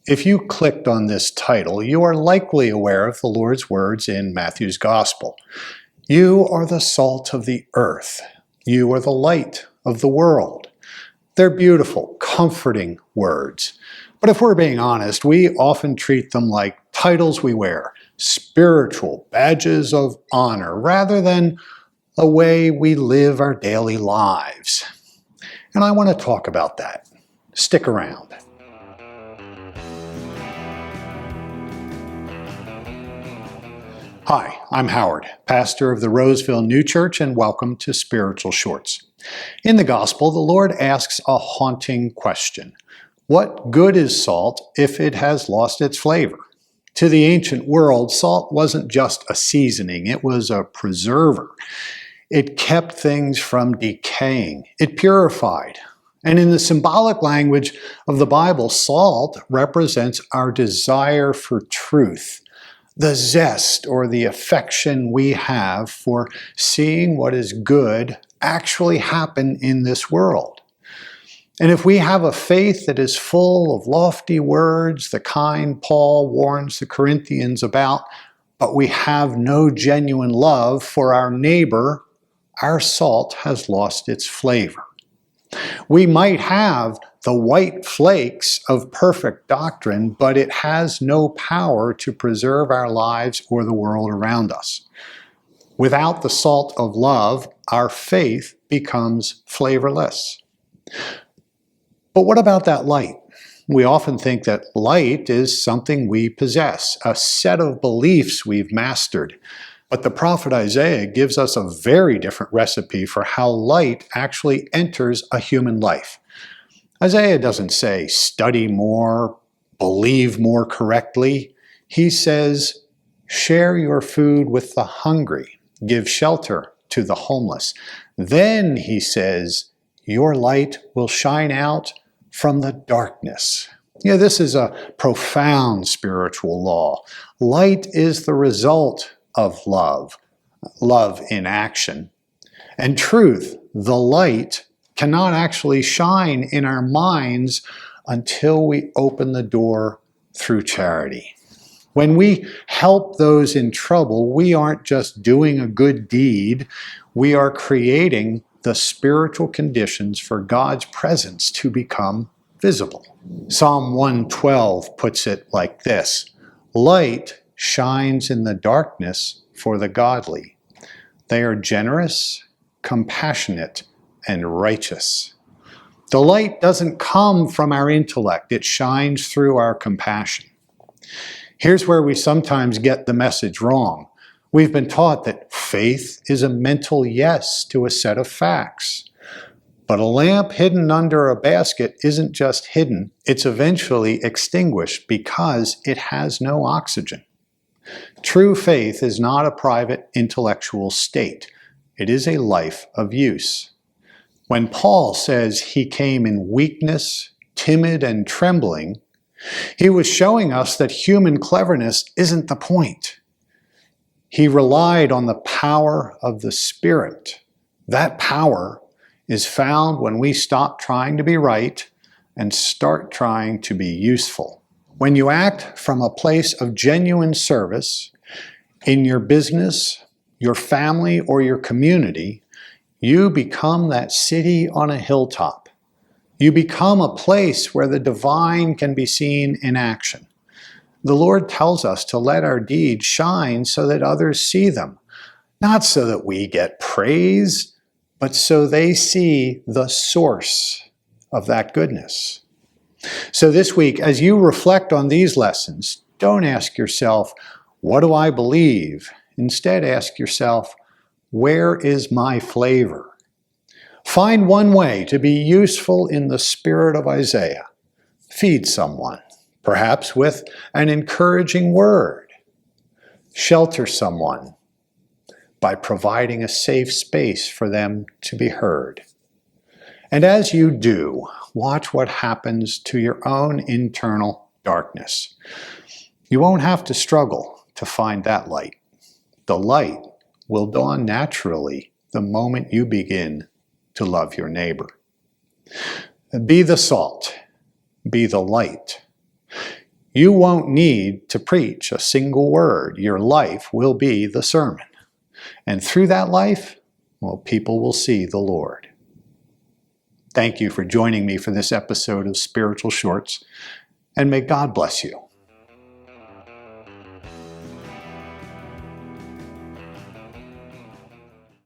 If you clicked on this title, you are likely aware of the Lord's words in Matthew's Gospel. You are the salt of the earth. You are the light of the world. They're beautiful, comforting words. But if we're being honest, we often treat them like titles we wear, spiritual badges of honor, rather than a way we live our daily lives. And I want to talk about that. Stick around. Hi, I'm Howard, pastor of the Roseville New Church, and welcome to Spiritual Shorts. In the Gospel, the Lord asks a haunting question. What good is salt if it has lost its flavor? To the ancient world, salt wasn't just a seasoning, it was a preserver. It kept things from decaying. It purified. And in the symbolic language of the Bible, salt represents our desire for truth, the zest or the affection we have for seeing what is good actually happen in this world. And if we have a faith that is full of lofty words, the kind Paul warns the Corinthians about, but we have no genuine love for our neighbor, our salt has lost its flavor. We might have the white flakes of perfect doctrine, but it has no power to preserve our lives or the world around us. Without the salt of love, our faith becomes flavorless. But what about that light? We often think that light is something we possess, a set of beliefs we've mastered. But the prophet Isaiah gives us a very different recipe for how light actually enters a human life. Isaiah doesn't say, study more, believe more correctly. He says, share your food with the hungry, give shelter to the homeless. Then, he says, your light will shine out from the darkness. This is a profound spiritual law. Light is the result of love in action. And truth, the light, cannot actually shine in our minds until we open the door through charity. When we help those in trouble, we aren't just doing a good deed, we are creating the spiritual conditions for God's presence to become visible. Psalm 112 puts it like this: light shines in the darkness for the godly. They are generous, compassionate, and righteous. The light doesn't come from our intellect, it shines through our compassion. Here's where we sometimes get the message wrong. We've been taught that faith is a mental yes to a set of facts. But a lamp hidden under a basket isn't just hidden, it's eventually extinguished because it has no oxygen. True faith is not a private intellectual state. It is a life of use. When Paul says he came in weakness, timid, and trembling, he was showing us that human cleverness isn't the point. He relied on the power of the Spirit. That power is found when we stop trying to be right and start trying to be useful. When you act from a place of genuine service in your business, your family, or your community, you become that city on a hilltop. You become a place where the divine can be seen in action. The Lord tells us to let our deeds shine so that others see them, not so that we get praise, but so they see the source of that goodness. So this week, as you reflect on these lessons, don't ask yourself, what do I believe? Instead, ask yourself, where is my flavor? Find one way to be useful in the spirit of Isaiah. Feed someone, perhaps with an encouraging word. Shelter someone by providing a safe space for them to be heard. And as you do, watch what happens to your own internal darkness. You won't have to struggle to find that light. The light will dawn naturally the moment you begin to love your neighbor. Be the salt, be the light. You won't need to preach a single word. Your life will be the sermon. And through that life, well, people will see the Lord. Thank you for joining me for this episode of Spiritual Shorts, and may God bless you.